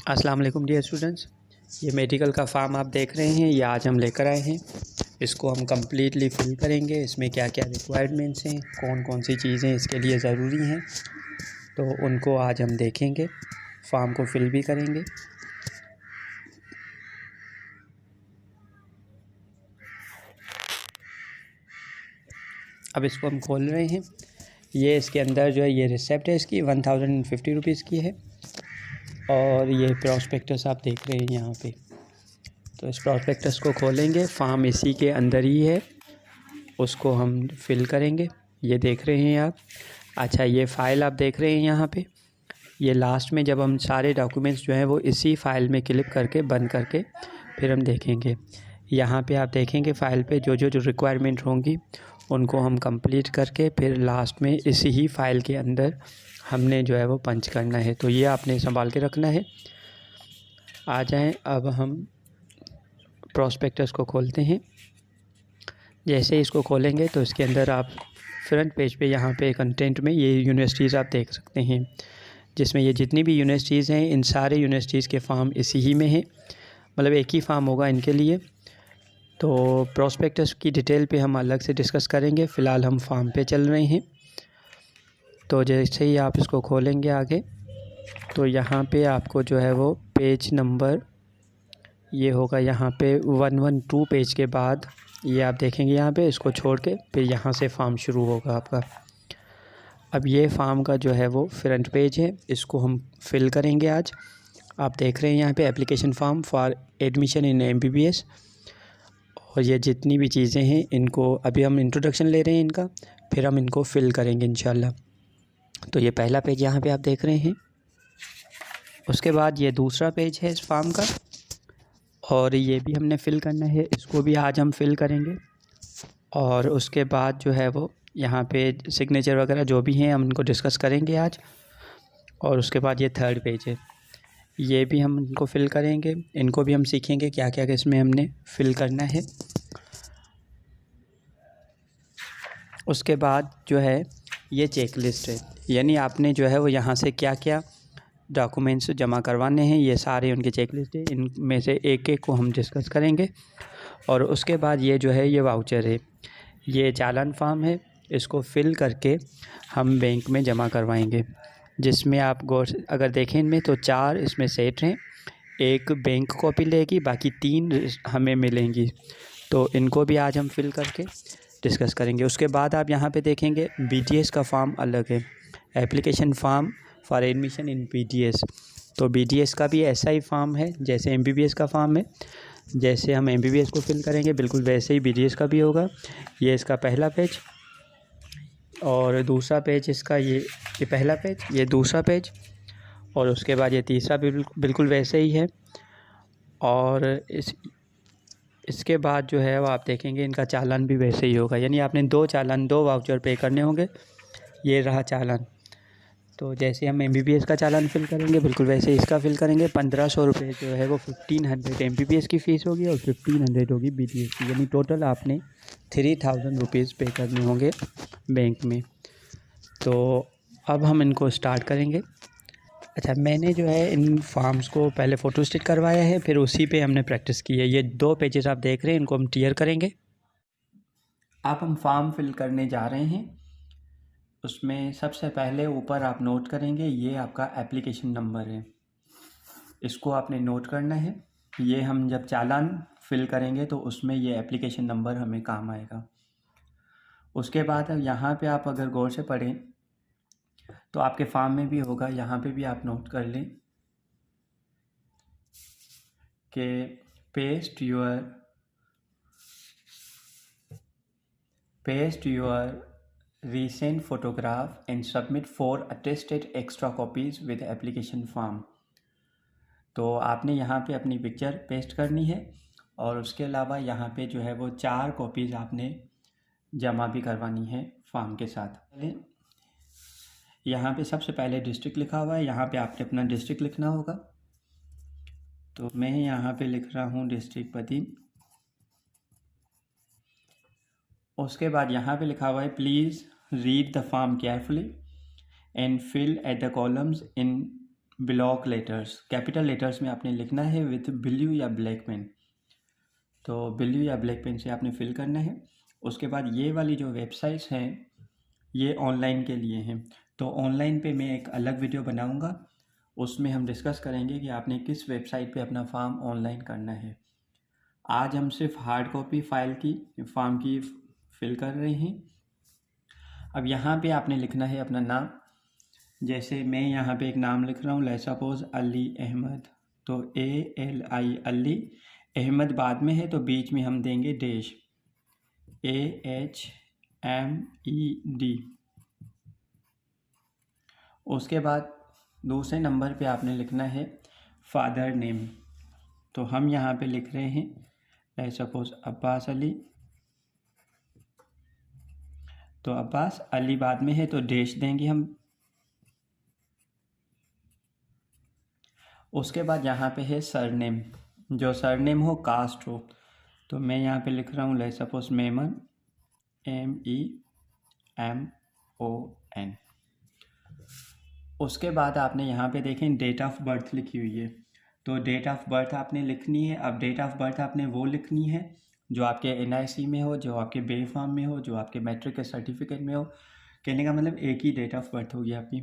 अस्सलाम वालेकुम dear students. ये मेडिकल का फॉर्म आप देख रहे हैं, ये आज हम लेकर आए हैं। इसको हम कम्प्लीटली फिल करेंगे। इसमें क्या क्या रिक्वायरमेंट्स हैं, कौन कौन सी चीज़ें इसके लिए ज़रूरी हैं, तो उनको आज हम देखेंगे। फॉर्म को फिल भी करेंगे। अब इसको हम खोल रहे हैं। ये इसके अंदर जो है ये रिसिप्ट है, इसकी 1050 रुपीज़ की है। और ये प्रॉस्पेक्टस आप देख रहे हैं यहाँ पे। तो इस प्रॉस्पेक्टस को खोलेंगे, फॉर्म इसी के अंदर ही है, उसको हम फिल करेंगे। ये देख रहे हैं आप। अच्छा, ये फ़ाइल आप देख रहे हैं यहाँ पे। ये लास्ट में जब हम सारे डॉक्यूमेंट्स जो हैं वो इसी फ़ाइल में क्लिक करके बंद करके फिर हम देखेंगे। यहाँ पे आप देखेंगे फ़ाइल पे जो रिक्वायरमेंट होंगी उनको हम कंप्लीट करके फिर लास्ट में इसी ही फ़ाइल के अंदर हमने जो है वो पंच करना है। तो ये आपने संभाल के रखना है। आ जाएं, अब हम प्रॉस्पेक्टस को खोलते हैं। जैसे इसको खोलेंगे तो इसके अंदर आप फ्रंट पेज पे यहाँ पे कंटेंट में ये यूनिवर्सिटीज़ आप देख सकते हैं, जिसमें ये जितनी भी यूनिवर्सिटीज़ हैं इन सारे यूनिवर्सिटीज़ के फॉर्म इसी ही में हैं। मतलब एक ही फॉर्म होगा इनके लिए। तो प्रॉस्पेक्टस की डिटेल पे हम अलग से डिस्कस करेंगे। फ़िलहाल हम फॉर्म पे चल रहे हैं। तो जैसे ही आप इसको खोलेंगे आगे, तो यहाँ पे आपको जो है वो पेज नंबर ये होगा यहाँ पे 112 पेज के बाद ये आप देखेंगे यहाँ पे। इसको छोड़ के फिर यहाँ से फॉर्म शुरू होगा आपका। अब ये फॉर्म का जो है वो फ्रंट पेज है, इसको हम फिल करेंगे आज। आप देख रहे हैं यहाँ पे application form for admission in MBBS। और ये जितनी भी चीज़ें हैं इनको अभी हम इंट्रोडक्शन ले रहे हैं इनका, फिर हम इनको फिल करेंगे इंशाल्लाह। तो ये पहला पेज यहाँ पे आप देख रहे हैं। उसके बाद ये दूसरा पेज है इस फॉर्म का, और ये भी हमने फ़िल करना है, इसको भी आज हम फिल करेंगे। और उसके बाद जो है वो यहाँ पे सिग्नेचर वगैरह जो भी हैं हम इनको डिस्कस करेंगे आज। और उसके बाद ये थर्ड पेज है, ये भी हम इनको फ़िल करेंगे। इनको भी हम सीखेंगे क्या क्या इसमें हमने फ़िल करना है। उसके बाद जो है ये चेक लिस्ट है, यानी आपने जो है वो यहाँ से क्या क्या डॉक्यूमेंट्स जमा करवाने हैं, ये सारे उनके चेक लिस्ट है। इनमें से एक एक को हम डिस्कस करेंगे। और उसके बाद ये जो है ये वाउचर है, ये चालान फॉर्म है, इसको फिल करके हम बैंक में जमा करवाएंगे। जिसमें आप गौर से अगर देखें इनमें तो 4 इसमें सेट हैं। एक बैंक कॉपी लेगी, बाकी 3 हमें मिलेंगी। तो इनको भी आज हम फिल करके डिस्कस करेंगे। उसके बाद आप यहाँ पे देखेंगे BDS का फॉर्म अलग है, application form for admission in BDS। तो BDS का भी ऐसा ही फॉर्म है जैसे MBBS का फॉर्म है। जैसे हम MBBS को फिल करेंगे बिल्कुल वैसे ही BDS का भी होगा। ये इसका पहला पेज और दूसरा पेज इसका ये पहला पेज, ये दूसरा पेज, और उसके बाद ये तीसरा भी बिल्कुल वैसे ही है। और इसके बाद जो है वो आप देखेंगे इनका चालान भी वैसे ही होगा, यानी आपने 2 चालान 2 वाउचर पे करने होंगे। ये रहा चालान। तो जैसे हम MBBS का चालान फिल करेंगे बिल्कुल वैसे ही इसका फिल करेंगे। 1500 रुपये जो है वो 1500 MBBS की फ़ीस होगी और 1500 होगी BDS की, यानी टोटल आपने 3000 रुपीज़ पे करने होंगे बैंक में। तो अब हम इनको स्टार्ट करेंगे। अच्छा, मैंने जो है इन फॉर्म्स को पहले फ़ोटोस्टेट करवाया है, फिर उसी पे हमने प्रैक्टिस की है। ये 2 पेजेस आप देख रहे हैं, इनको हम टियर करेंगे। अब हम फॉर्म फिल करने जा रहे हैं। उसमें सबसे पहले ऊपर आप नोट करेंगे ये आपका एप्लीकेशन नंबर है, इसको आपने नोट करना है। ये हम जब चालान फिल करेंगे तो उसमें ये एप्लीकेशन नंबर हमें काम आएगा। उसके बाद यहाँ पे आप अगर गौर से पढ़ें तो आपके फॉर्म में भी होगा, यहाँ पे भी आप नोट कर लें कि paste your recent photograph and submit 4 attested extra copies with application form। तो आपने यहाँ पे अपनी पिक्चर पेस्ट करनी है और उसके अलावा यहाँ पे जो है वो 4 कॉपीज़ आपने जमा भी करवानी है फॉर्म के साथ। यहाँ पे सबसे पहले डिस्ट्रिक्ट लिखा हुआ है, यहाँ पे आपने अपना डिस्ट्रिक्ट लिखना होगा। तो मैं यहाँ पे लिख रहा हूँ डिस्ट्रिक्ट बदी। उसके बाद यहाँ पे लिखा हुआ है please read the form carefully and fill at the columns in block letters, capital letters में आपने लिखना है विथ ब्लू या ब्लैक पेन। तो ब्लू या ब्लैक पेन से आपने फिल करना है। उसके बाद ये वाली जो वेबसाइट्स हैं ये ऑनलाइन के लिए हैं, तो ऑनलाइन पे मैं एक अलग वीडियो बनाऊंगा, उसमें हम डिस्कस करेंगे कि आपने किस वेबसाइट पे अपना फॉर्म ऑनलाइन करना है। आज हम सिर्फ हार्ड कॉपी फाइल की फॉर्म की फिल कर रहे हैं। अब यहाँ पे आपने लिखना है अपना नाम। जैसे मैं यहाँ पे एक नाम लिख रहा हूँ, लेट्स सपोज अली अहमद, तो ALI अली, अहमद बाद में है तो बीच में हम देंगे डैश, AHMED। उसके बाद दूसरे नंबर पे आपने लिखना है फादर नेम, तो हम यहाँ पे लिख रहे हैं लेट्स सपोज अब्बास अली, तो अब्बास, अली बाद में है तो डैश देंगे हम। उसके बाद यहाँ पे है सरनेम, जो सरनेम हो, कास्ट हो, तो मैं यहाँ पे लिख रहा हूँ लेट्स सपोज मेमन, MEMON। उसके बाद आपने यहाँ पे देखें डेट ऑफ बर्थ लिखी हुई है, तो डेट ऑफ बर्थ आपने लिखनी है। अब डेट ऑफ बर्थ आपने वो लिखनी है जो आपके NIC में हो, जो आपके बे फॉर्म में हो, जो आपके मैट्रिक के सर्टिफिकेट में हो। कहने का मतलब एक ही डेट ऑफ बर्थ होगी आपकी,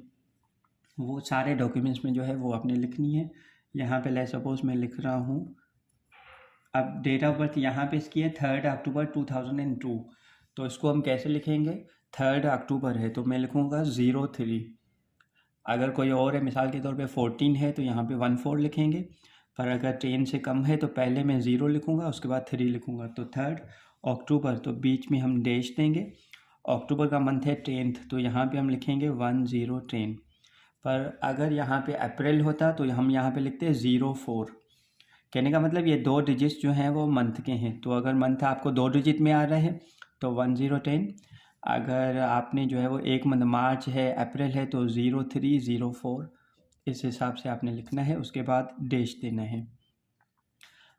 वो सारे डॉक्यूमेंट्स में जो है वो आपने लिखनी है। यहाँ पे लेट्स सपोज मैं लिख रहा हूँ, अब डेट ऑफ बर्थ यहाँ पे इसकी है 3 अक्टूबर 2002, तो इसको हम कैसे लिखेंगे, 3 अक्टूबर है तो मैं लिखूँगा 03। अगर कोई और है, मिसाल के तौर पे 14 है तो यहाँ पे 14 लिखेंगे, पर अगर 10 से कम है तो पहले मैं 0 लिखूँगा, उसके बाद 3 लिखूँगा, तो 3 अक्टूबर, तो बीच में हम डैश देंगे। अक्टूबर का मंथ है 10th, तो यहाँ पे हम लिखेंगे 1010। पर अगर यहाँ पे अप्रैल होता तो हम यहाँ पे लिखते हैं 04। कहने का मतलब ये 2 डिजिट्स जो हैं वो मंथ के हैं, तो अगर मंथ आपको 2 डिजिट में आ रहा है तो 1010। अगर आपने जो है वो एक मंथ मार्च है, अप्रैल है, तो 0304, इस हिसाब से आपने लिखना है। उसके बाद डैश देना है।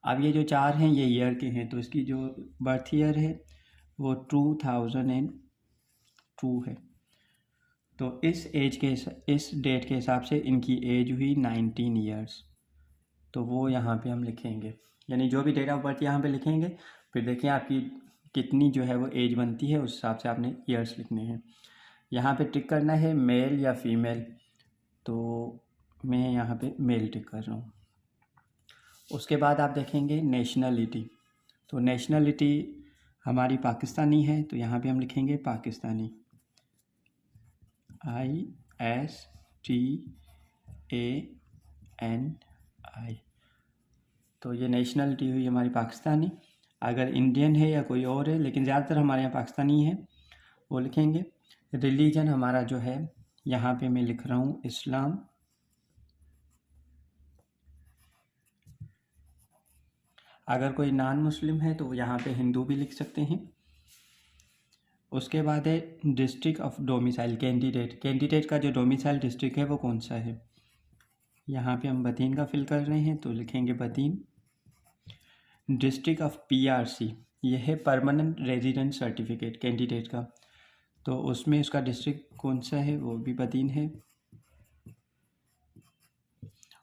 अब ये जो 4 हैं ये ईयर के हैं, तो इसकी जो बर्थ ईयर है वो 2002 है, तो इस डेट के हिसाब से इनकी एज हुई 19 ईयर्स, तो वो यहाँ पे हम लिखेंगे, यानी जो भी डेट ऑफ बर्थ यहाँ पे लिखेंगे, फिर देखिए आपकी कितनी जो है वो एज बनती है, उस हिसाब से आपने ईयर्स लिखने हैं। यहाँ पे टिक करना है मेल या फीमेल, तो मैं यहाँ पे मेल टिक कर रहा हूँ। उसके बाद आप देखेंगे नेशनलिटी, तो नेशनलिटी हमारी पाकिस्तानी है, तो यहाँ पे हम लिखेंगे पाकिस्तानी, ISTANI, तो ये नेशनलिटी हुई हमारी पाकिस्तानी। अगर इंडियन है या कोई और है, लेकिन ज़्यादातर हमारे यहाँ पाकिस्तानी है, वो लिखेंगे। रिलीजन हमारा जो है यहाँ पे मैं लिख रहा हूँ इस्लाम। अगर कोई नॉन मुस्लिम है तो यहाँ पे हिंदू भी लिख सकते हैं। उसके बाद है डिस्ट्रिक्ट ऑफ डोमिसाइल, कैंडिडेट का जो डोमिसाइल डिस्ट्रिक्ट है वो कौन सा है। यहाँ पे हम बदीन का फिल कर रहे हैं तो लिखेंगे बदीन। डिस्ट्रिक्ट ऑफ PRC, यह है परमानेंट रेजिडेंट सर्टिफिकेट कैंडिडेट का, तो उसमें उसका डिस्ट्रिक्ट कौन सा है वो भी बदीन है।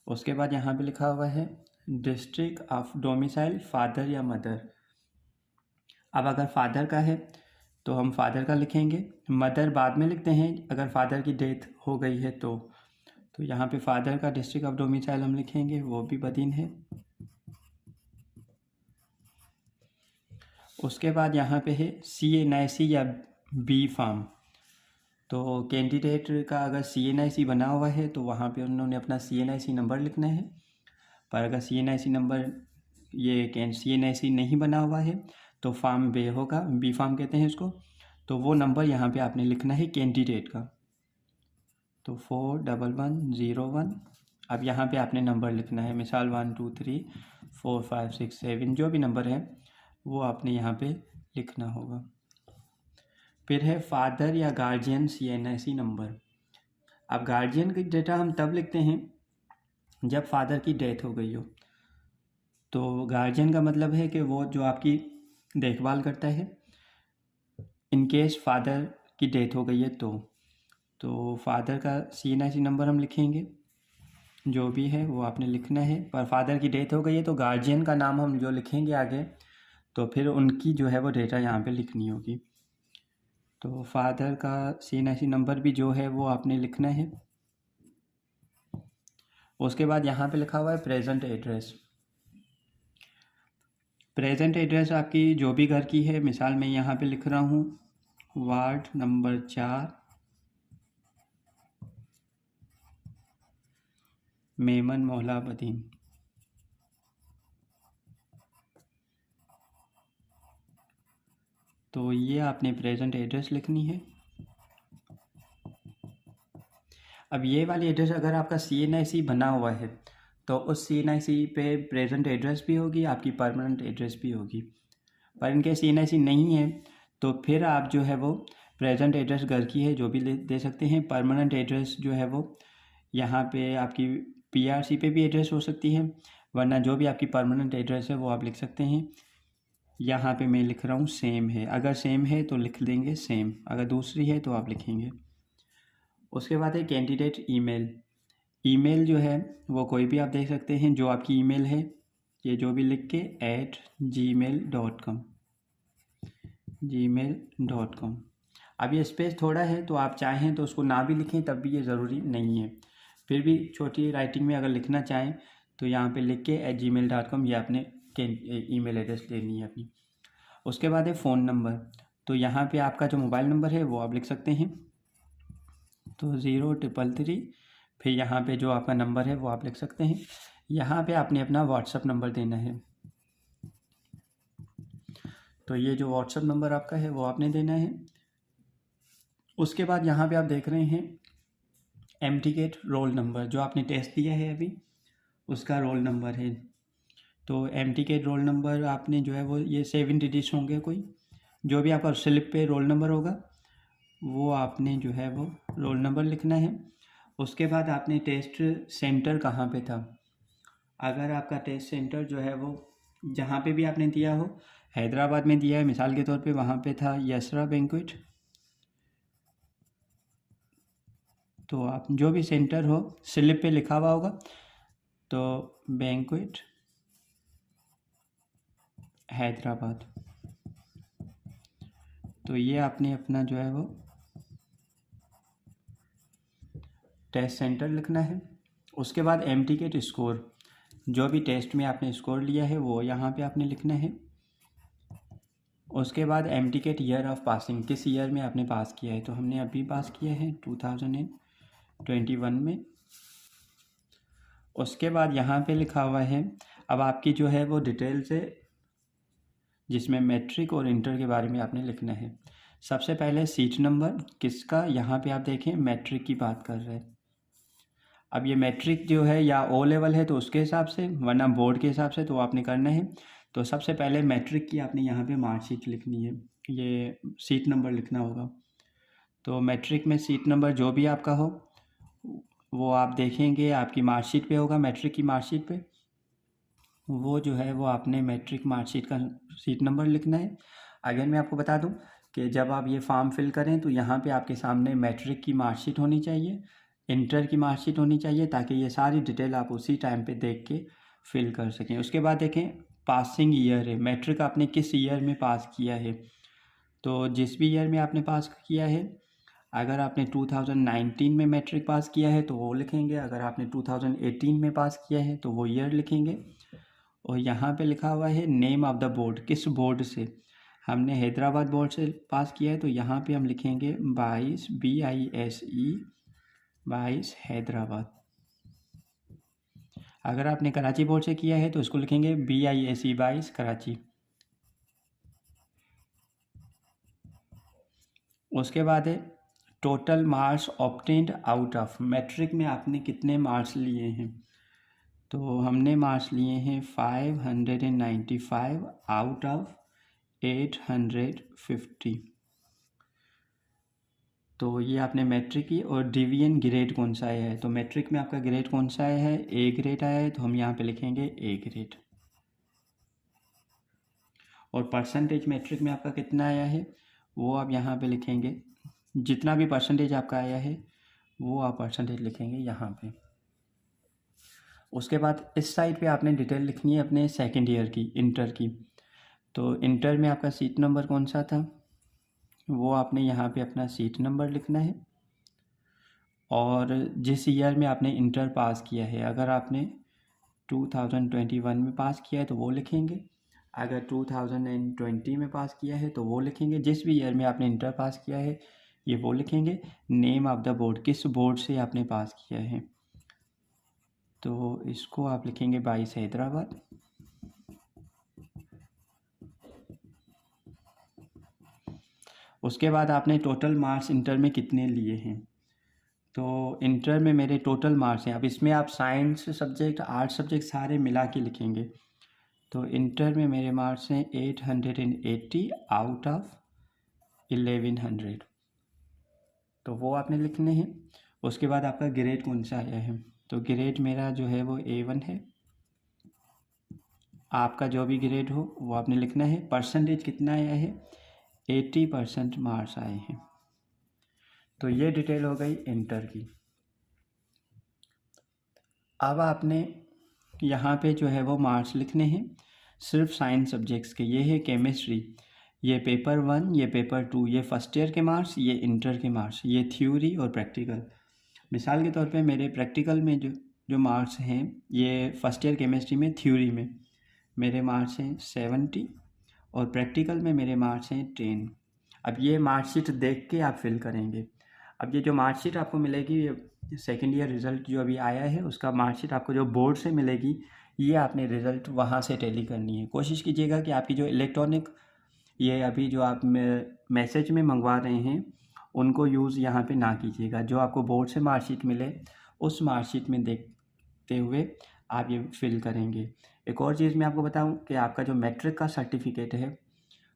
उसके बाद यहाँ पे लिखा हुआ है डिस्ट्रिक्ट ऑफ डोमिसाइल फादर या मदर। अब अगर फादर का है तो हम फादर का लिखेंगे, मदर बाद में लिखते हैं अगर फादर की डेथ हो गई है तो यहाँ पे फादर का डिस्ट्रिक्ट ऑफ डोमिसाइल हम लिखेंगे, वो भी बदीन है। उसके बाद यहाँ पे है CNIC या बी फार्म, तो कैंडिडेट का अगर CNIC बना हुआ है तो वहाँ पे उन्होंने अपना CNIC नंबर लिखना है, पर अगर CNIC नंबर ये CNIC नहीं बना हुआ है तो फार्म बे होगा, बी फार्म कहते हैं इसको, तो वो नंबर यहाँ पे आपने लिखना है कैंडिडेट का, तो 41101। अब यहाँ पे आपने नंबर लिखना है, मिसाल 1 2 3 4 5 6 7 जो भी नंबर है वो आपने यहाँ पे लिखना होगा। फिर है फादर या गार्जियन CNIC नंबर। अब गार्जियन की डेटा हम तब लिखते हैं जब फादर की डेथ हो गई हो, तो गार्जियन का मतलब है कि वो जो आपकी देखभाल करता है, इन केस फादर की डेथ हो गई है तो फादर का CNIC नंबर हम लिखेंगे। जो भी है वो आपने लिखना है। पर फादर की डेथ हो गई है तो गार्जियन का नाम हम जो लिखेंगे आगे, तो फिर उनकी जो है वो डेटा यहाँ पे लिखनी होगी। तो फादर का CNIC नंबर भी जो है वो आपने लिखना है। उसके बाद यहाँ पे लिखा हुआ है प्रेजेंट एड्रेस। प्रेजेंट एड्रेस आपकी जो भी घर की है, मिसाल मैं यहाँ पे लिख रहा हूँ वार्ड नंबर 4, मेमन मोहल्लाबदीन। तो ये आपने प्रेजेंट एड्रेस लिखनी है। अब ये वाली एड्रेस अगर आपका CNIC बना हुआ है तो उस CNIC पे प्रेजेंट एड्रेस भी होगी, आपकी परमानेंट एड्रेस भी होगी। पर इनके CNIC नहीं है तो फिर आप जो है वो प्रेजेंट एड्रेस घर की है जो भी दे सकते हैं। परमानेंट एड्रेस जो है वो यहाँ पे आपकी PRC पे भी एड्रेस हो सकती है, वरना जो भी आपकी परमानेंट एड्रेस है वो आप लिख सकते हैं। यहाँ पे मैं लिख रहा हूँ सेम है, अगर सेम है तो लिख देंगे सेम, अगर दूसरी है तो आप लिखेंगे। उसके बाद है कैंडिडेट ईमेल। ईमेल जो है वो कोई भी आप देख सकते हैं, जो आपकी ईमेल है ये जो भी लिख के @gmail.com। अब ये स्पेस थोड़ा है तो आप चाहें तो उसको ना भी लिखें तब भी ये ज़रूरी नहीं है, फिर भी छोटी राइटिंग में अगर लिखना चाहें तो यहाँ पे लिख के @gmail.com ये आपने ईमेल एड्रेस लेनी है अपनी। उसके बाद है फ़ोन नंबर। तो यहाँ पे आपका जो मोबाइल नंबर है वो आप लिख सकते हैं, तो 033, फिर यहाँ पे जो आपका नंबर है वो आप लिख सकते हैं। यहाँ पे आपने अपना व्हाट्सअप नंबर देना है, तो ये जो व्हाट्सअप नंबर आपका है वो आपने देना है। उसके बाद यहाँ पे आप देख रहे हैं MTCAT रोल नंबर, जो आपने टेस्ट दिया है अभी उसका रोल नंबर है। तो MTCAT रोल नंबर आपने जो है वो ये 7 डिजिट्स होंगे, कोई जो भी आपका स्लिप पे रोल नंबर होगा वो आपने जो है वो रोल नंबर लिखना है। उसके बाद आपने टेस्ट सेंटर कहाँ पे था, अगर आपका टेस्ट सेंटर जो है वो जहाँ पे भी आपने दिया हो, हैदराबाद में दिया है मिसाल के तौर पे, वहाँ पे था यसरा बैंक्वेट, तो आप जो भी सेंटर हो स्लिप पे लिखा हुआ होगा तो बैंक्वेट हैदराबाद, तो ये आपने अपना जो है वो टेस्ट सेंटर लिखना है। उसके बाद MTCAT स्कोर, जो भी टेस्ट में आपने स्कोर लिया है वो यहाँ पे आपने लिखना है। उसके बाद MTCAT ईयर ऑफ पासिंग, किस ईयर में आपने पास किया है, तो हमने अभी पास किया है 2021 में। उसके बाद यहाँ पे लिखा हुआ है अब आपकी जो है वो डिटेल्स है जिसमें मैट्रिक और इंटर के बारे में आपने लिखना है। सबसे पहले सीट नंबर किसका, यहाँ पे आप देखें मैट्रिक की बात कर रहे हैं। अब ये मैट्रिक जो है या O लेवल है तो उसके हिसाब से, वरना बोर्ड के हिसाब से तो आपने करना है। तो सबसे पहले मैट्रिक की आपने यहाँ पे मार्कशीट लिखनी है, ये सीट नंबर लिखना होगा। तो मैट्रिक में सीट नंबर जो भी आपका हो वो आप देखेंगे आपकी मार्कशीट पे होगा, मैट्रिक की मार्कशीट पे वो जो है वो आपने मैट्रिक मार्कशीट का सीट नंबर लिखना है। अगेन मैं आपको बता दूं कि जब आप ये फॉर्म फिल करें तो यहाँ पे आपके सामने मैट्रिक की मार्कशीट होनी चाहिए, इंटर की मार्कशीट होनी चाहिए, ताकि ये सारी डिटेल आप उसी टाइम पे देख के फिल कर सकें। उसके बाद देखें पासिंग ईयर है, मैट्रिक आपने किस ईयर में पास किया है, तो जिस भी ईयर में आपने पास किया है, अगर आपने 2019 में मैट्रिक पास किया है तो वो लिखेंगे, अगर आपने 2018 में पास किया है तो वो ईयर लिखेंगे। और यहाँ पे लिखा हुआ है नेम ऑफ द बोर्ड, किस बोर्ड से, हमने हैदराबाद बोर्ड से पास किया है तो यहाँ पे हम लिखेंगे 22 BISE 22 हैदराबाद। अगर आपने कराची बोर्ड से किया है तो उसको लिखेंगे BISE 22 कराची। उसके बाद है total marks obtained out of, matric में आपने कितने मार्क्स लिए हैं, तो हमने मार्क्स लिए हैं 595 आउट ऑफ 850। तो ये आपने मैट्रिक की। और डिवीजन ग्रेड कौन सा आया है, तो मैट्रिक में आपका ग्रेड कौन सा आया है, A ग्रेड आया है तो हम यहाँ पे लिखेंगे A ग्रेड। और परसेंटेज मैट्रिक में आपका कितना आया है वो आप यहाँ पे लिखेंगे, जितना भी परसेंटेज आपका आया है वो आप परसेंटेज लिखेंगे यहाँ पे। उसके बाद इस साइड पे आपने डिटेल लिखनी है अपने सेकेंड ईयर की, इंटर की। तो इंटर में आपका सीट नंबर कौन सा था वो आपने यहाँ पे अपना सीट नंबर लिखना है, और जिस ईयर में आपने इंटर पास किया है, अगर आपने 2021 में पास किया है तो वो लिखेंगे, अगर 2020 में पास किया है तो वो लिखेंगे, जिस भी ईयर में आपने इंटर पास किया है ये वो लिखेंगे। नेम ऑफ द बोर्ड, किस बोर्ड से आपने पास किया है, तो इसको आप लिखेंगे 22 हैदराबाद। उसके बाद आपने टोटल मार्क्स इंटर में कितने लिए हैं, तो इंटर में मेरे टोटल मार्क्स हैं, अब इसमें आप साइंस सब्जेक्ट, आर्ट्स सब्जेक्ट सारे मिला के लिखेंगे। तो इंटर में मेरे मार्क्स हैं 880 आउट ऑफ 1100, तो वो आपने लिखने हैं। उसके बाद आपका ग्रेड कौन सा आया है, तो ग्रेड मेरा जो है वो A1 है। आपका जो भी ग्रेड हो वो आपने लिखना है। परसेंटेज कितना आया है, 80% मार्क्स आए हैं। तो ये डिटेल हो गई इंटर की। अब आपने यहाँ पे जो है वो मार्क्स लिखने हैं सिर्फ साइंस सब्जेक्ट्स के। ये है केमिस्ट्री, ये पेपर 1, ये पेपर 2, ये फर्स्ट ईयर के मार्क्स, ये इंटर के मार्क्स, ये थ्योरी और प्रैक्टिकल। मिसाल के तौर पे मेरे प्रैक्टिकल में जो मार्क्स हैं, ये फर्स्ट ईयर केमिस्ट्री में थ्योरी में मेरे मार्क्स हैं 70 और प्रैक्टिकल में मेरे मार्क्स हैं 10। अब ये मार्कशीट देख के आप फिल करेंगे। अब ये जो मार्कशीट आपको मिलेगी, ये सेकेंड ईयर रिज़ल्ट जो अभी आया है उसका मार्कशीट आपको जो बोर्ड से मिलेगी, ये आपने रिज़ल्ट वहाँ से टैली करनी है। कोशिश कीजिएगा कि आपकी जो इलेक्ट्रॉनिक, ये अभी जो आप मैसेज में मंगवा रहे हैं उनको यूज़ यहाँ पे ना कीजिएगा। जो आपको बोर्ड से मार्कशीट मिले उस मार्कशीट में देखते हुए आप ये फिल करेंगे। एक और चीज़ मैं आपको बताऊं कि आपका जो मैट्रिक का सर्टिफिकेट है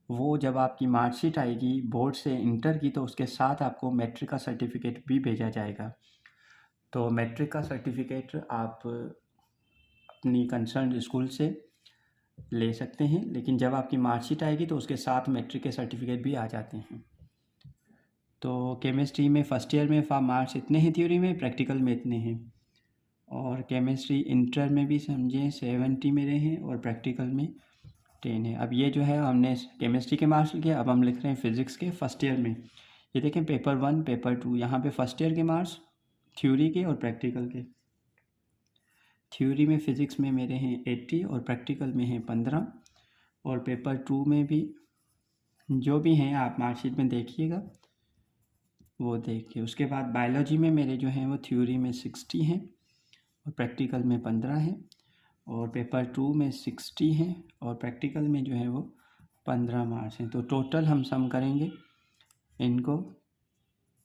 वो जब आपकी मार्कशीट आएगी बोर्ड से इंटर की, तो उसके साथ आपको मैट्रिक का सर्टिफिकेट भी भेजा जाएगा। तो मैट्रिक का सर्टिफिकेट आप अपनी कंसर्न स्कूल से ले सकते हैं, लेकिन जब आपकी मार्कशीट आएगी तो उसके साथ मैट्रिक के सर्टिफिकेट भी आ जाते हैं। तो केमिस्ट्री में फ़र्स्ट ईयर में मार्क्स इतने हैं, थ्योरी में, प्रैक्टिकल में इतने हैं। और केमिस्ट्री इंटर में भी समझें 70 मेरे हैं और प्रैक्टिकल में 10 है। अब ये जो है हमने केमिस्ट्री के मार्क्स लिखे, अब हम लिख रहे हैं फिज़िक्स के फर्स्ट ईयर में। ये देखें पेपर 1, पेपर 2, यहाँ पे फर्स्ट ईयर के मार्क्स थ्योरी के और प्रैक्टिकल के। थ्योरी में फ़िज़िक्स में मेरे हैं 80 और प्रैक्टिकल में हैं 15, और पेपर 2 में भी जो भी हैं आप मार्कशीट में देखिएगा, वो देखिए। उसके बाद बायोलॉजी में मेरे जो हैं वो थ्योरी में 60 हैं और प्रैक्टिकल में 15 हैं, और पेपर 2 में 60 हैं और प्रैक्टिकल में जो है वो 15 मार्क्स हैं। तो टोटल हम सम करेंगे इनको,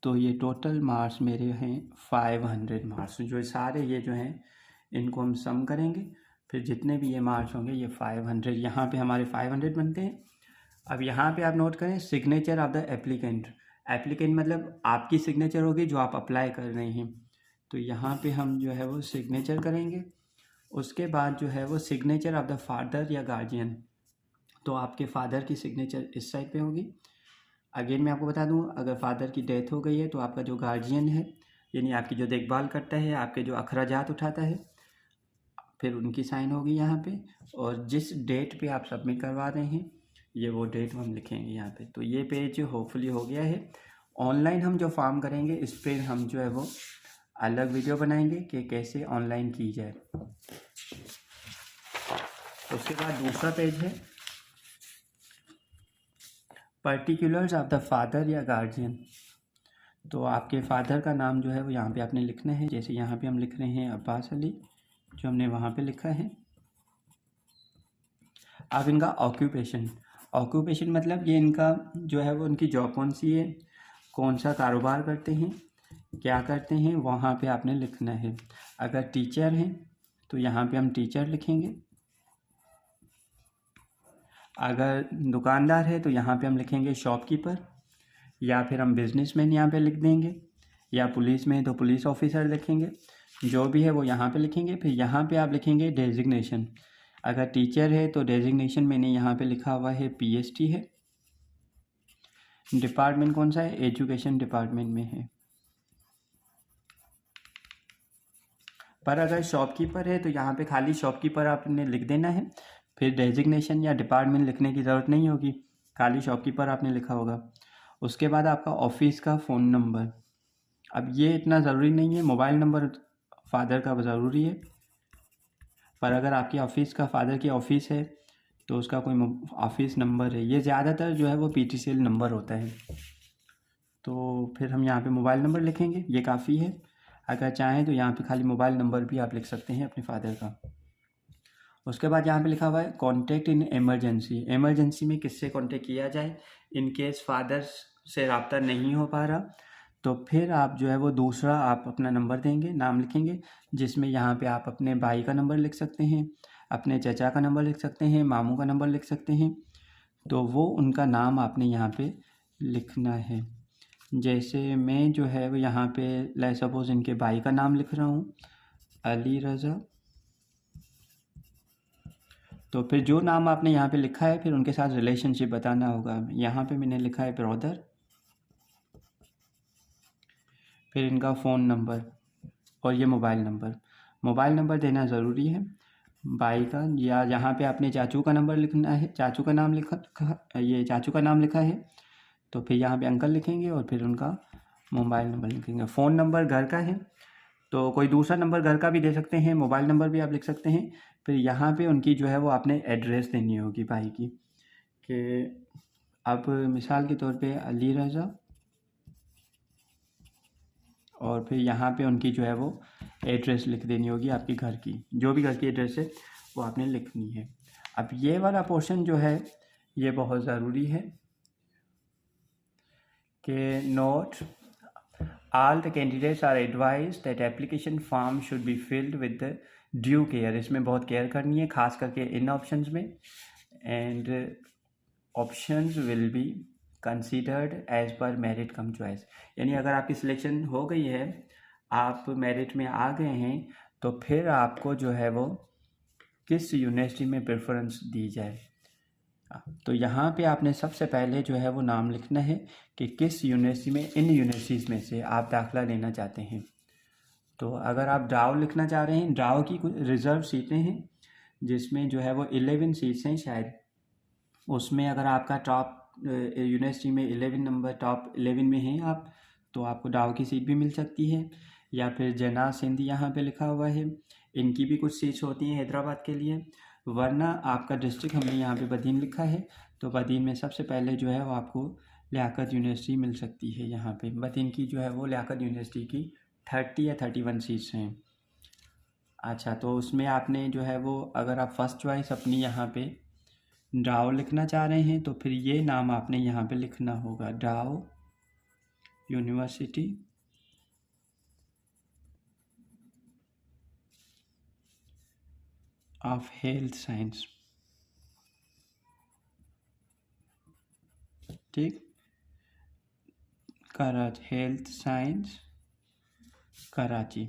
तो ये टोटल मार्क्स मेरे हैं 500 मार्क्स। जो सारे ये जो हैं इनको हम सम करेंगे, फिर जितने भी ये मार्क्स होंगे ये 500, यहाँ पे हमारे 500 बनते हैं। अब यहाँ पे आप नोट करें signature of the applicant. Applicant मतलब आपकी सिग्नेचर होगी जो आप अप्लाई कर रहे हैं, तो यहाँ पे हम जो है वो सिग्नेचर करेंगे। उसके बाद जो है वो सिग्नेचर ऑफ द फादर या गार्जियन, तो आपके फादर की सिग्नेचर इस साइड पे होगी। अगेन मैं आपको बता दूं, अगर फादर की डेथ हो गई है तो आपका जो गार्जियन है, यानी आपकी जो देखभाल करता है, आपके जो अखराजात उठाता है, फिर उनकी साइन होगी यहाँ पे, और जिस डेट पे आप सबमिट करवा रहे हैं ये वो डेट हम लिखेंगे यहाँ पे। तो ये पेज होपफुली हो गया है। ऑनलाइन हम जो फॉर्म करेंगे इस पर हम जो है वो अलग वीडियो बनाएंगे कि कैसे ऑनलाइन की जाए। उसके बाद दूसरा पेज है पर्टिकुलर्स ऑफ द फादर या गार्जियन। तो आपके फादर का नाम जो है वो यहाँ पे आपने लिखना है। जैसे यहाँ पे हम लिख रहे हैं अब्बास अली, जो हमने वहाँ पे लिखा है। अब इनका ऑक्यूपेशन, ऑक्यूपेशन मतलब ये इनका जो है वो उनकी जॉब कौन सी है, कौन सा कारोबार करते हैं, क्या करते हैं, वहाँ पे आपने लिखना है। अगर टीचर हैं तो यहाँ पे हम टीचर लिखेंगे। अगर दुकानदार है तो यहाँ पे हम लिखेंगे शॉपकीपर, या फिर हम बिजनेसमैन यहाँ पे लिख देंगे, या पुलिस में है तो पुलिस ऑफिसर लिखेंगे। जो भी है वो यहाँ पे लिखेंगे। फिर यहाँ पे आप लिखेंगे डेजिग्नेशन। अगर टीचर है तो डेजिग्नेशन मैंने यहाँ पे लिखा हुआ है PhD है। डिपार्टमेंट कौन सा है, एजुकेशन डिपार्टमेंट में है। पर अगर शॉपकीपर है तो यहाँ पे खाली शॉपकीपर आपने लिख देना है, फिर डेजिग्नेशन या डिपार्टमेंट लिखने की ज़रूरत नहीं होगी, खाली शॉपकीपर आपने लिखा होगा। उसके बाद आपका ऑफिस का फ़ोन नंबर, अब ये इतना ज़रूरी नहीं है, मोबाइल नंबर फादर का ज़रूरी है, पर अगर आपकी ऑफिस का फादर की ऑफिस है तो उसका कोई ऑफिस नंबर है, ये ज़्यादातर जो है वो PTCL नंबर होता है। तो फिर हम यहाँ पे मोबाइल नंबर लिखेंगे, ये काफ़ी है। अगर चाहें तो यहाँ पे खाली मोबाइल नंबर भी आप लिख सकते हैं अपने फादर का। उसके बाद यहाँ पे लिखा हुआ है कॉन्टैक्ट इन एमरजेंसी, एमरजेंसी में किससे कॉन्टैक्ट किया जाए, इन केस फादर से रब्ता नहीं हो पा रहा तो फिर आप जो है वो दूसरा आप अपना नंबर देंगे, नाम लिखेंगे, जिसमें यहाँ पे आप अपने भाई का नंबर लिख सकते हैं, अपने चाचा का नंबर लिख सकते हैं, मामू का नंबर लिख सकते हैं। तो वो उनका नाम आपने यहाँ पे लिखना है। जैसे मैं जो है वो यहाँ पे ले सपोज़ इनके भाई का नाम लिख रहा हूँ, अली रज़ा। तो फिर जो नाम आपने यहाँ पे लिखा है फिर उनके साथ रिलेशनशिप बताना होगा। यहाँ पे मैंने लिखा है ब्रदर, फिर इनका फ़ोन नंबर और ये मोबाइल नंबर देना ज़रूरी है भाई का, या यहाँ पे आपने चाचू का नंबर लिखना है, चाचू का नाम ये चाचू का नाम लिखा है तो फिर यहाँ पे अंकल लिखेंगे और फिर उनका मोबाइल नंबर लिखेंगे। फ़ोन नंबर घर का है तो कोई दूसरा नंबर घर का भी दे सकते हैं, मोबाइल नंबर भी आप लिख सकते हैं। फिर यहाँ पे उनकी जो है वो आपने एड्रेस देनी होगी भाई की, कि अब मिसाल के तौर पे अली रज़ा, और फिर यहाँ पे उनकी जो है वो एड्रेस लिख देनी होगी आपके घर की, जो भी घर की एड्रेस है वो आपने लिखनी है। अब ये वाला पोर्शन जो है ये बहुत ज़रूरी है कि note all the candidates are advise that application form should be filled with the due care, इसमें बहुत केयर करनी है खास करके इन ऑप्शंस में। And options will be considered as per merit cum choice, यानी अगर आपकी सिलेक्शन हो गई है, आप मेरिट में आ गए हैं तो फिर आपको जो है वो किस यूनिवर्सिटी में प्रेफरेंस दी जाए। तो यहाँ पे आपने सबसे पहले जो है वो नाम लिखना है कि किस यूनिवर्सिटी में, इन यूनिवर्सिटीज़ में से आप दाखिला लेना चाहते हैं। तो अगर आप ड्राव लिखना चाह रहे हैं, ड्राव की कुछ रिज़र्व सीटें हैं जिसमें जो है वो 11 सीट्स हैं शायद, उसमें अगर आपका टॉप यूनिवर्सिटी में 11 नंबर टॉप 11 में हैं आप, तो आपको ड्राव की सीट भी मिल सकती है। या फिर जना सिंधी यहाँ पे लिखा हुआ है, इनकी भी कुछ सीट्स होती हैं हैदराबाद के लिए। वरना आपका डिस्ट्रिक्ट हमने यहाँ पे बदीन लिखा है तो बदीन में सबसे पहले जो है वो आपको लियाकत यूनिवर्सिटी मिल सकती है। यहाँ पे बदीन की जो है वो लियाकत यूनिवर्सिटी की 30 या 31 सीट्स हैं। अच्छा, तो उसमें आपने जो है वो अगर आप फर्स्ट चॉइस अपनी यहाँ पे ड्राव लिखना चाह रहे हैं तो फिर ये नाम आपने यहाँ पे लिखना होगा, drive university of health science, ठीक, कराची, हेल्थ साइंस कराची।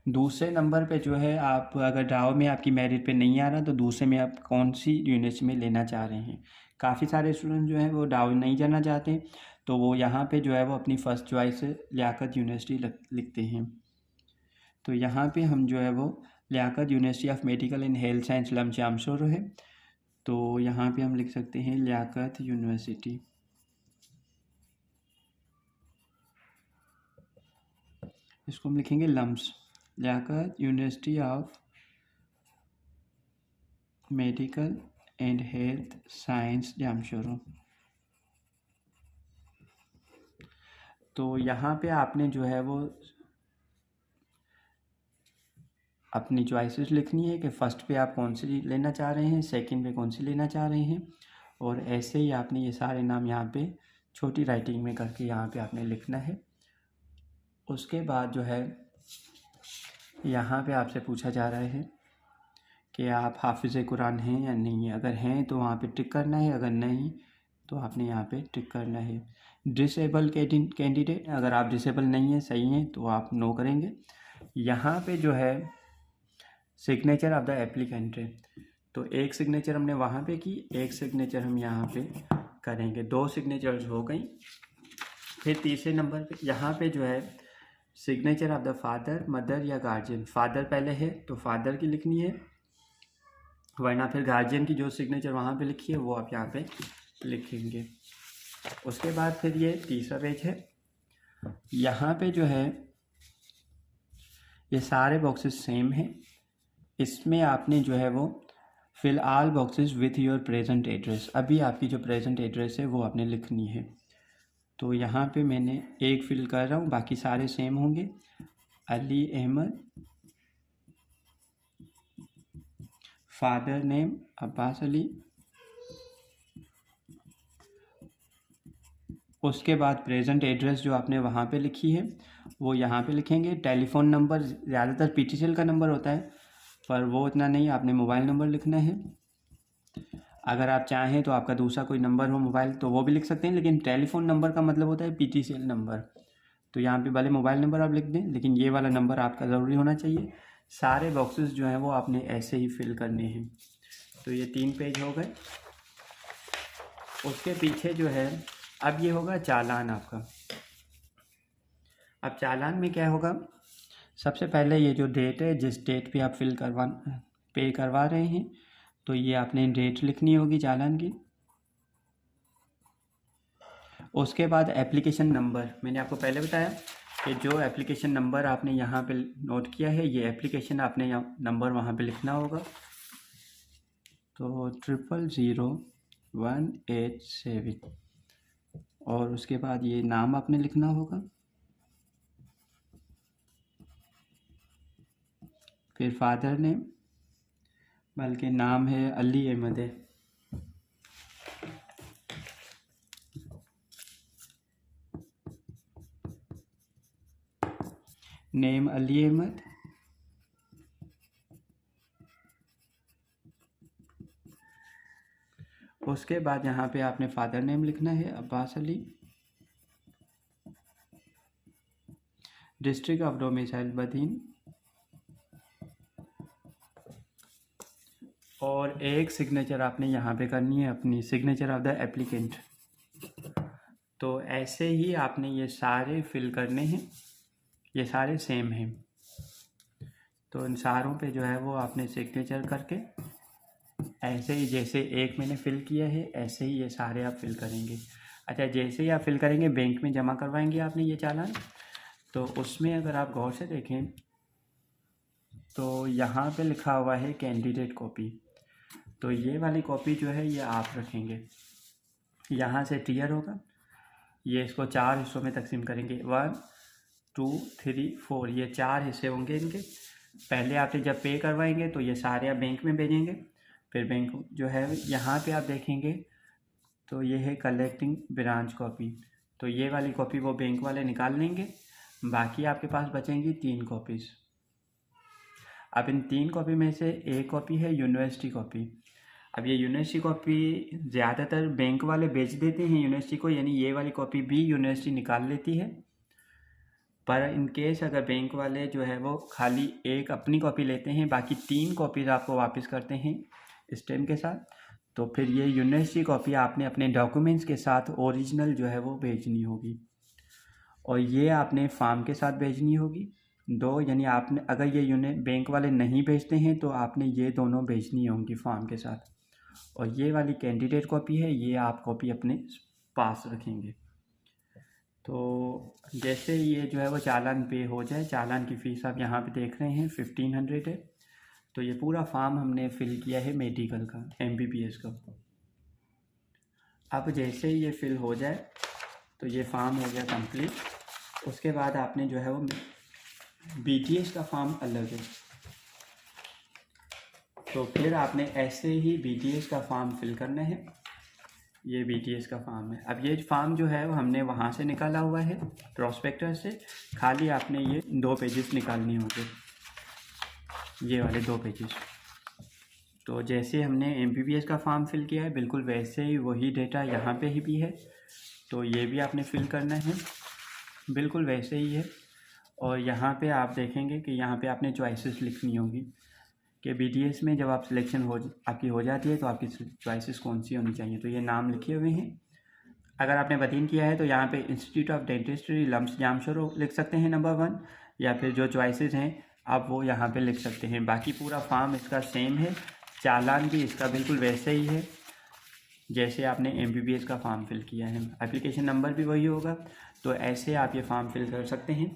दूसरे नंबर पे जो है आप अगर ड्राव में आपकी मेरिट पे नहीं आ रहा तो दूसरे में आप कौन सी यूनिवर्सिटी में लेना चाह रहे हैं। काफ़ी सारे स्टूडेंट जो है वो ड्राव नहीं जाना चाहते तो वो यहाँ पे जो है वो अपनी फ़र्स्ट चॉइस लियाकत यूनिवर्सिटी लिखते हैं। तो यहाँ पे हम जो है वो Liaquat university of medical and health science Jamshoro है, तो यहाँ पे हम लिख सकते हैं लियाकत यूनिवर्सिटी। इसको हम लिखेंगे LUMS, Liaquat university of medical and health science Jamshoro. तो यहाँ पे आपने जो है वो अपनी चॉइसेस लिखनी है कि फ़र्स्ट पे आप कौन सी लेना चाह रहे हैं, सेकंड पे कौन सी लेना चाह रहे हैं, और ऐसे ही आपने ये सारे नाम यहाँ पे छोटी राइटिंग में करके यहाँ पे आपने लिखना है। उसके बाद जो है यहाँ पे आपसे पूछा जा रहा है कि आप हाफिज़ कुरान हैं या नहीं है। अगर हैं तो वहाँ पे टिक करना है, अगर नहीं तो आपने यहाँ पे टिक करना है। डिसेबल कैंडिडेट, अगर आप डिसेबल नहीं हैं, सही हैं, तो आप नो करेंगे। यहाँ पे जो है सिग्नेचर ऑफ द एप्लीकेंट है, तो एक सिग्नेचर हमने वहाँ पे की, एक सिग्नेचर हम यहाँ पे करेंगे, 2 सिग्नेचर्स हो गई। फिर तीसरे नंबर पे यहाँ पे जो है signature of the father, mother या गार्जियन। फादर पहले है तो फादर की लिखनी है, वरना फिर गार्जियन की जो सिग्नेचर वहाँ पे लिखी है वो आप यहाँ पे लिखेंगे। उसके बाद फिर ये तीसरा पेज है। यहाँ पे जो है ये सारे बॉक्सेस सेम हैं। इसमें आपने जो है वो fill all boxes with your present address. अभी आपकी जो प्रेजेंट एड्रेस है वो आपने लिखनी है। तो यहाँ पे मैंने एक फिल कर रहा हूँ, बाकी सारे सेम होंगे। अली अहमद, फादर नेम अब्बास अली, उसके बाद प्रेजेंट एड्रेस जो आपने वहाँ पे लिखी है वो यहाँ पे लिखेंगे। टेलीफ़ोन नंबर ज़्यादातर पीटीसीएल का नंबर होता है, पर वो इतना नहीं, आपने मोबाइल नंबर लिखना है। अगर आप चाहें तो आपका दूसरा कोई नंबर हो मोबाइल तो वो भी लिख सकते हैं, लेकिन टेलीफ़ोन नंबर का मतलब होता है पीटीसीएल नंबर। तो यहाँ पे भले मोबाइल नंबर आप लिख दें, लेकिन ये वाला नंबर आपका ज़रूरी होना चाहिए। सारे बॉक्सेस जो हैं वो आपने ऐसे ही फिल करने हैं। तो ये 3 पेज हो गए। उसके पीछे जो है अब ये होगा चालान आपका। अब चालान में क्या होगा, सबसे पहले ये जो डेट है, जिस डेट पे आप पे करवा रहे हैं, तो ये आपने डेट लिखनी होगी चालान की। उसके बाद एप्लीकेशन नंबर, मैंने आपको पहले बताया कि जो एप्लीकेशन नंबर आपने यहाँ पे नोट किया है, ये एप्लीकेशन आपने यहाँ नंबर वहाँ पे लिखना होगा। तो 000187, और उसके बाद ये नाम आपने लिखना होगा। फिर फादर नेम, बल्कि नाम है अली अहमद है। नेम अली अहमद। उसके बाद यहाँ पे आपने फादर नेम लिखना है Abbas Ali. District of domicile Badin. और एक सिग्नेचर आपने यहाँ पे करनी है अपनी, सिग्नेचर ऑफ द एप्लीकेंट। तो ऐसे ही आपने ये सारे फिल करने हैं, ये सारे सेम हैं। तो इन सारों पे जो है वो आपने सिग्नेचर करके ऐसे ही, जैसे एक मैंने फ़िल किया है ऐसे ही ये सारे आप फिल करेंगे। अच्छा, जैसे ही आप फिल करेंगे बैंक में जमा करवाएंगे आपने ये चालान, तो उसमें अगर आप गौर से देखें तो यहाँ पे लिखा हुआ है कैंडिडेट कॉपी। तो ये वाली कॉपी जो है ये आप रखेंगे। यहाँ से टीयर होगा, ये इसको 4 हिस्सों में तकसीम करेंगे। 1 2 3 4, ये 4 हिस्से होंगे इनके। पहले आपने जब पे करवाएंगे तो ये सारे आप बैंक में भेजेंगे। फिर बैंक जो है यहाँ पे आप देखेंगे तो ये है कलेक्टिंग ब्रांच कॉपी। तो ये वाली कॉपी वो बैंक वाले निकाल लेंगे, बाकी आपके पास बचेंगी 3 कॉपीज़। अब इन 3 कॉपी में से एक कॉपी है यूनिवर्सिटी कॉपी। अब ये यूनिवर्सिटी कॉपी ज़्यादातर बैंक वाले बेच देते हैं यूनिवर्सिटी को, यानी ये वाली कॉपी भी यूनिवर्सिटी निकाल लेती है। पर इन केस अगर बैंक वाले जो है वो खाली एक अपनी कॉपी लेते हैं, बाकी 3 कॉपीज़ आपको वापस करते हैं स्टैम्प के साथ, तो फिर ये यूनिवर्सिटी कॉपी आपने अपने डॉक्यूमेंट्स के साथ ओरिजिनल जो है वो भेजनी होगी। और ये आपने फॉर्म के साथ भेजनी होगी 2, यानी आपने अगर ये बैंक वाले नहीं भेजते हैं तो आपने ये दोनों भेजनी होंगी फॉर्म के साथ। और ये वाली कैंडिडेट कॉपी है, ये आप कॉपी अपने पास रखेंगे। तो जैसे ये जो है वो चालान पे हो जाए, चालान की फ़ीस आप यहाँ पे देख रहे हैं 1500 है। तो ये पूरा फॉर्म हमने फिल किया है मेडिकल का, MBBS का। अब जैसे ही ये फिल हो जाए तो ये फॉर्म हो गया कंप्लीट। उसके बाद आपने जो है वो BTS का फॉर्म अलग है, तो फिर आपने ऐसे ही BTS का फॉर्म फिल करना है। ये BTS का फॉर्म है। अब ये फॉर्म जो है वो हमने वहाँ से निकाला हुआ है प्रोस्पेक्टस से, खाली आपने ये 2 पेजेस निकालने होंगे, ये वाले 2 पेजेस। तो जैसे हमने MBBS का फॉर्म फिल किया है बिल्कुल वैसे ही वही डेटा यहाँ पे ही भी है, तो ये भी आपने फिल करना है बिल्कुल वैसे ही है। और यहाँ पे आप देखेंगे कि यहाँ पे आपने चॉइसेस लिखनी होगी कि BTS में जब आप सिलेक्शन आपकी हो जाती है तो आपकी चॉइसेस कौन सी होनी चाहिए। तो ये नाम लिखे हुए हैं, अगर आपने 13 किया है तो यहाँ पे institute of dentistry LUMS Jamshoro लिख सकते हैं नंबर 1, या फिर जो चॉइसेस हैं आप वो यहाँ पे लिख सकते हैं। बाकी पूरा फॉर्म इसका सेम है, चालान भी इसका बिल्कुल वैसे ही है जैसे आपने MBBS का फॉर्म फिल किया है, एप्लीकेशन नंबर भी वही होगा। तो ऐसे आप ये फॉर्म फिल कर सकते हैं।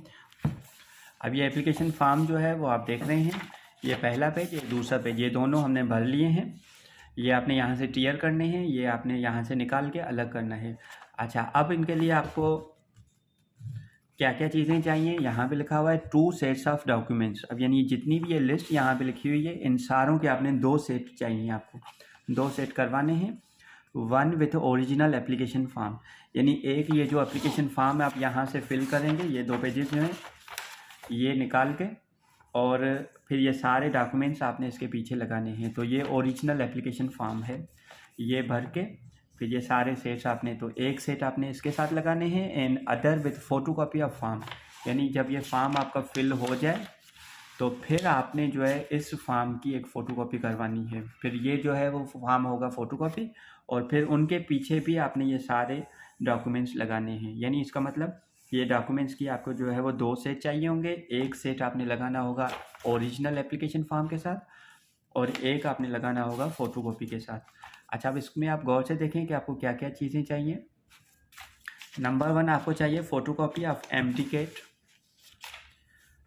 अब ये एप्लीकेशन फॉर्म जो है वो आप देख रहे हैं, ये पहला पेज, ये दूसरा पेज, ये दोनों हमने भर लिए हैं। ये आपने यहाँ से टियर करने हैं, ये आपने यहाँ से निकाल के अलग करना है। अच्छा, अब इनके लिए आपको क्या क्या चीज़ें चाहिए, यहाँ पे लिखा हुआ है 2 सेट्स ऑफ डॉक्यूमेंट्स। अब यानी जितनी भी ये लिस्ट यहाँ पे लिखी हुई है, इन सारों के आपने 2 सेट चाहिए, आपको 2 सेट करवाने हैं। 1 विथ ओरिजिनल एप्लीकेशन फॉर्म, यानी एक ये जो एप्लीकेशन फॉर्म है आप यहाँ से फिल करेंगे, ये 2 पेजेस जो हैं ये निकाल के, और फिर ये सारे डॉक्यूमेंट्स आपने इसके पीछे लगाने हैं। तो ये ओरिजिनल एप्लीकेशन फॉर्म है, ये भर के फिर ये सारे सेट्स आपने, तो एक सेट आपने इसके साथ लगाने हैं, and other with photocopy of form, यानी जब ये फॉर्म आपका फिल हो जाए तो फिर आपने जो है इस फॉर्म की एक फ़ोटोकॉपी करवानी है। फिर ये जो है वो फॉर्म होगा फ़ोटोकॉपी, और फिर उनके पीछे भी आपने ये सारे डॉक्यूमेंट्स लगाने हैं। यानी इसका मतलब ये डॉक्यूमेंट्स की आपको जो है वो 2 सेट चाहिए होंगे। एक सेट आपने लगाना होगा ओरिजिनल एप्लीकेशन फॉर्म के साथ, और एक आपने लगाना होगा फ़ोटोकॉपी के साथ। अच्छा, अब इसमें आप गौर से देखें कि आपको क्या क्या चीज़ें चाहिए। नंबर 1 आपको चाहिए फ़ोटोकॉपी ऑफ एमटीकेट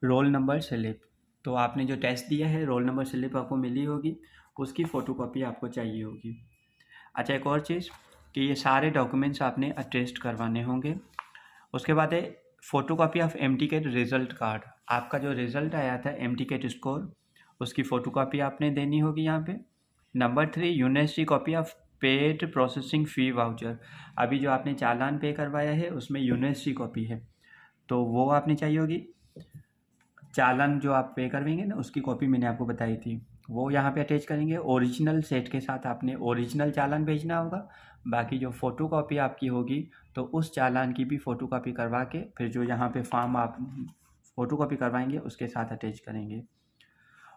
रोल नंबर स्लिप। तो आपने जो टेस्ट दिया है, रोल नंबर स्लिप आपको मिली होगी, उसकी फ़ोटोकॉपी आपको चाहिए होगी। अच्छा, एक और चीज़ कि ये सारे डॉक्यूमेंट्स आपने अटेस्ट करवाने होंगे। उसके बाद है फ़ोटोकॉपी ऑफ एमटीकेट रिज़ल्ट कार्ड। आपका जो रिज़ल्ट आया था एमटीकेट स्कोर, उसकी फ़ोटोकॉपी आपने देनी होगी यहाँ पे। Number 3 university copy of paid processing fee voucher. अभी जो आपने चालान पे करवाया है उसमें यूनिवर्सिटी कॉपी है, तो वो आपने चाहिए होगी। चालान जो आप पे करवाएंगे ना, उसकी कॉपी मैंने आपको बताई थी, वो यहाँ पे अटैच करेंगे। ओरिजिनल सेट के साथ आपने ओरिजिनल चालान भेजना होगा। बाकी जो फ़ोटोकॉपी आपकी होगी तो उस चालान की भी फ़ोटोकॉपी करवा के फिर जो यहाँ पे फॉर्म आप फ़ोटोकॉपी करवाएंगे उसके साथ अटैच करेंगे।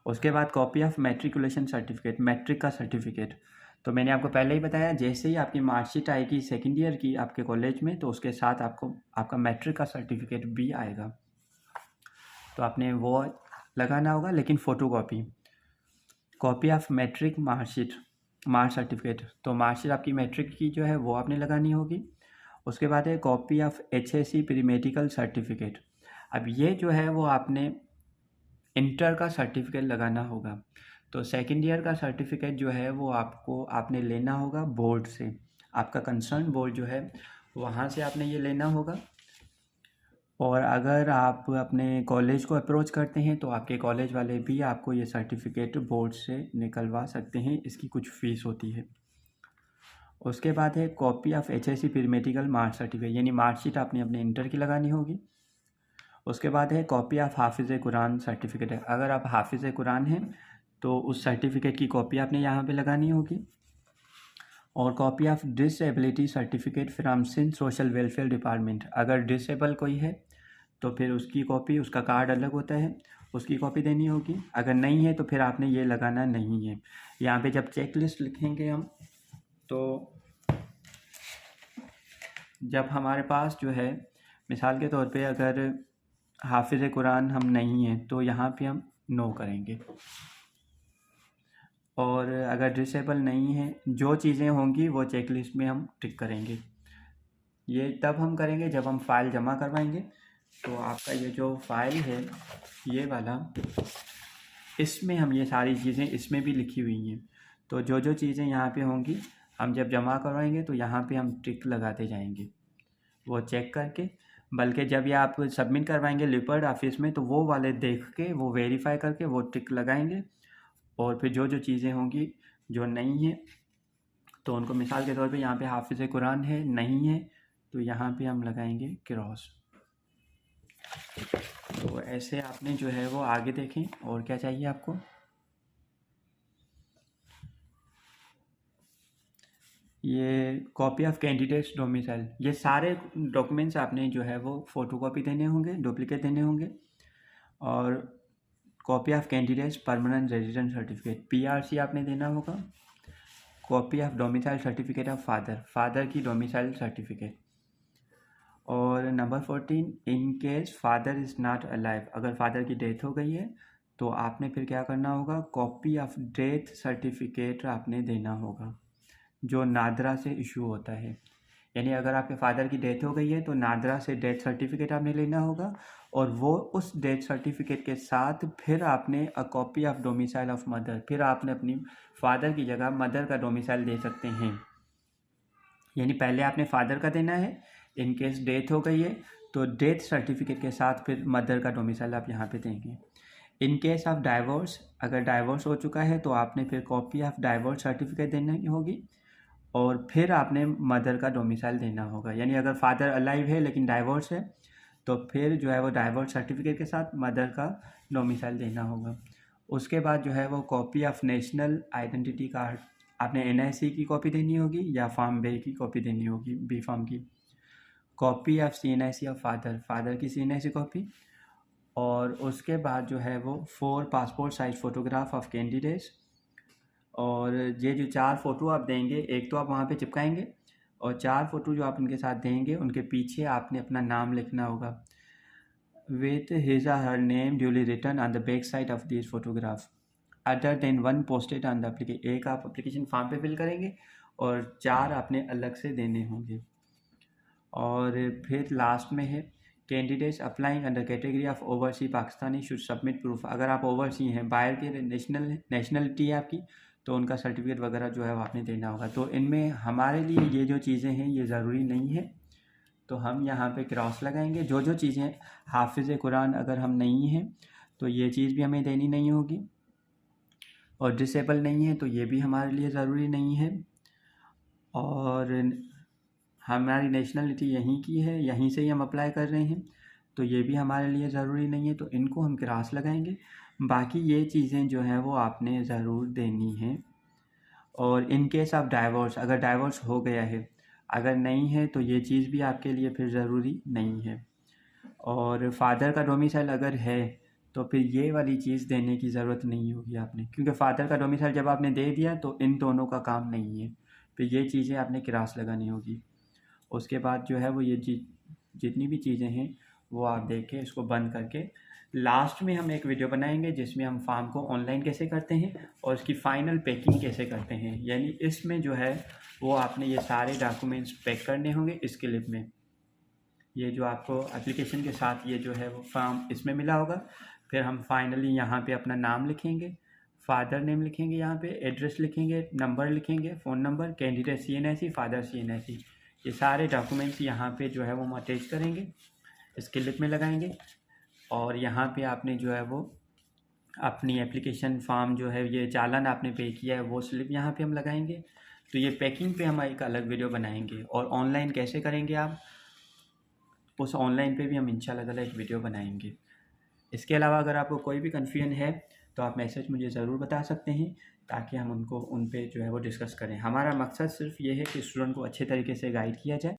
उसके बाद copy of matriculation certificate, matric का सर्टिफिकेट। तो मैंने आपको पहले ही बताया, जैसे ही आपकी मार्कशीट आएगी सेकेंड ईयर की आपके कॉलेज में, तो उसके साथ आपको आपका मैट्रिक का सर्टिफिकेट भी आएगा, तो आपने वो लगाना होगा। लेकिन photocopy, copy of matric marksheet, mark certificate, तो मार्कशीट आपकी मैट्रिक की जो है वो आपने लगानी होगी। उसके बाद है copy of HSC pre medical certificate. अब ये जो है वो आपने इंटर का सर्टिफिकेट लगाना होगा। तो सेकेंड ईयर का सर्टिफिकेट जो है वो आपने लेना होगा बोर्ड से, आपका कंसर्न बोर्ड जो है वहाँ से आपने ये लेना होगा। और अगर आप अपने कॉलेज को अप्रोच करते हैं तो आपके कॉलेज वाले भी आपको ये सर्टिफिकेट बोर्ड से निकलवा सकते हैं, इसकी कुछ फ़ीस होती है। उसके बाद है copy of HSC pre medical mark certificate, यानी मार्कशीट आपने अपने इंटर की लगानी होगी। उसके बाद है कॉपी ऑफ हाफिज़ कुरान सर्टिफिकेट है, अगर आप हाफिज़ कुरान हैं तो उस सर्टिफिकेट की कॉपी आपने यहाँ पे लगानी होगी। और copy of disability certificate from Sindh social welfare department, अगर डिसेबल कोई है तो फिर उसकी कॉपी, उसका कार्ड अलग होता है, उसकी कॉपी देनी होगी। अगर नहीं है तो फिर आपने ये लगाना नहीं है। यहाँ पे जब चेक लिस्ट लिखेंगे हम, तो जब हमारे पास जो है मिसाल के तौर पे अगर हाफिज़ कुरान हम नहीं हैं तो यहाँ पे हम नो करेंगे। और अगर डिसेबल नहीं है, जो चीज़ें होंगी वो चेक लिस्ट में हम टिक करेंगे। ये तब हम करेंगे जब हम फ़ाइल जमा करवाएंगे। तो आपका ये जो फ़ाइल है ये वाला, इसमें हम ये सारी चीज़ें इसमें भी लिखी हुई हैं। तो जो जो चीज़ें यहाँ पे होंगी हम जब जमा करवाएंगे तो यहाँ पे हम टिक लगाते जाएंगे वो चेक करके। बल्कि जब ये आप सबमिट करवाएंगे लिपर्ड ऑफिस में तो वो वाले देख के, वो वेरीफाई करके वो टिक लगाएंगे। और फिर जो जो चीज़ें होंगी जो नहीं है तो उनको, मिसाल के तौर पे यहाँ पे हाफिज़ कुरान है, नहीं है, तो यहाँ पे हम लगाएंगे क्रॉस। तो ऐसे आपने जो है वो आगे देखें। और क्या चाहिए आपको, ये कॉपी ऑफ कैंडिडेट्स डोमिसाइल, ये सारे डॉक्यूमेंट्स आपने जो है वो फ़ोटोकॉपी देने होंगे, डुप्लीकेट देने होंगे। और copy of candidates permanent resident certificate PRC आपने देना होगा। Copy of domicile certificate of father की डोमिसाइल सर्टिफिकेट। और number 14, in case father is not alive, अगर फादर की डेथ हो गई है तो आपने फिर क्या करना होगा, कॉपी ऑफ डेथ सर्टिफिकेट आपने देना होगा जो नादरा से इशू होता है। यानी अगर आपके फादर की डेथ हो गई है तो नादरा से डेथ सर्टिफिकेट आपने लेना होगा, और वो उस डेथ सर्टिफिकेट के साथ फिर आपने a copy of domicile of mother, फिर आपने अपनी फादर की जगह मदर का डोमिसाइल दे सकते हैं। यानी पहले आपने फादर का देना है, इन केस डेथ हो गई है तो डेथ सर्टिफिकेट के साथ फिर मदर का डोमिसाइल आप यहाँ पे देंगे। इन केस ऑफ डाइवोर्स, अगर डाइवोर्स हो चुका है तो आपने फिर कॉपी ऑफ डाइवोर्स सर्टिफिकेट देनी होगी, और फिर आपने मदर का डोमिसाइल देना होगा। यानी अगर फादर अलाइव है लेकिन डाइवोर्स है तो फिर जो है वो डाइवोर्स सर्टिफिकेट के साथ मदर का डोमिसाइल देना होगा। उसके बाद जो है वो copy of national identity card, आपने NIC की कॉपी देनी होगी या फार्म बे की कॉपी देनी होगी, बी फार्म की। Copy of CNIC of father की CNIC कॉपी। और उसके बाद जो है वो 4 passport size photograph of candidates. और ये जो 4 फ़ोटो आप देंगे, एक तो आप वहाँ पे चिपकाएंगे, और 4 फ़ोटो जो आप उनके साथ देंगे उनके पीछे आपने अपना नाम लिखना होगा, विथ हिज और her name duly written on the back side of this photograph other than 1 posted on the application. एक आप एप्लीकेशन फॉर्म पे फिल करेंगे और 4 आपने अलग से देने होंगे। और फिर लास्ट में है, candidates applying under category of oversee Pakistani should submit proof. अगर आप ओवरसी हैं, बाहर के नेशनलिटी है आपकी, तो उनका सर्टिफिकेट वगैरह जो है वो आपने देना होगा। तो इनमें हमारे लिए ये जो चीज़ें हैं ये ज़रूरी नहीं है, तो हम यहाँ पे क्रॉस लगाएंगे। जो जो चीज़ें हाफिज़ कुरान अगर हम नहीं हैं तो ये चीज़ भी हमें देनी नहीं होगी, और डिसेबल नहीं है तो ये भी हमारे लिए ज़रूरी नहीं है, और हमारी नेशनलिटी यहीं की है, यहीं से ही हम अप्लाई कर रहे हैं तो ये भी हमारे लिए ज़रूरी नहीं है, तो इनको हम क्रॉस लगाएंगे। बाकी ये चीज़ें जो हैं वो आपने ज़रूर देनी हैं। और इन केस ऑफ डाइवोर्स, अगर डाइवोर्स हो गया है, अगर नहीं है तो ये चीज़ भी आपके लिए फिर ज़रूरी नहीं है। और फादर का डोमिसाइल अगर है तो फिर ये वाली चीज़ देने की ज़रूरत नहीं होगी आपने, क्योंकि फादर का डोमिसाइल जब आपने दे दिया तो इन दोनों का काम नहीं है, फिर ये चीज़ें आपने क्रॉस लगानी होगी। उसके बाद जो है वो ये जितनी भी चीज़ें हैं वो आप देख के इसको बंद करके लास्ट में हम एक वीडियो बनाएंगे जिसमें हम फॉर्म को ऑनलाइन कैसे करते हैं और इसकी फ़ाइनल पैकिंग कैसे करते हैं। यानी इसमें जो है वो आपने ये सारे डॉक्यूमेंट्स पैक करने होंगे इस क्लिप में। ये जो आपको एप्लीकेशन के साथ ये जो है वो फॉर्म इसमें मिला होगा। फिर हम फाइनली यहाँ पे अपना नाम लिखेंगे, फादर नेम लिखेंगे, यहाँ पे एड्रेस लिखेंगे, नंबर लिखेंगे, phone number, candidate CNIC, father CNIC, ये सारे डॉक्यूमेंट्स यहाँ पे जो है वो हम अटैच करेंगे, इस क्लिप में लगाएंगे। और यहाँ पे आपने जो है वो अपनी एप्लीकेशन फॉर्म जो है, ये चालान आपने पे किया है वो स्लिप यहाँ पे हम लगाएंगे। तो ये पैकिंग पे हम एक अलग वीडियो बनाएंगे, और ऑनलाइन कैसे करेंगे आप, उस ऑनलाइन पे भी हम इंशाल्लाह ताला एक वीडियो बनाएंगे। इसके अलावा अगर आपको कोई भी कन्फ्यूजन है तो आप मैसेज मुझे ज़रूर बता सकते हैं, ताकि हम उन पे जो है वो डिस्कस करें। हमारा मकसद सिर्फ ये है कि स्टूडेंट को अच्छे तरीके से गाइड किया जाए।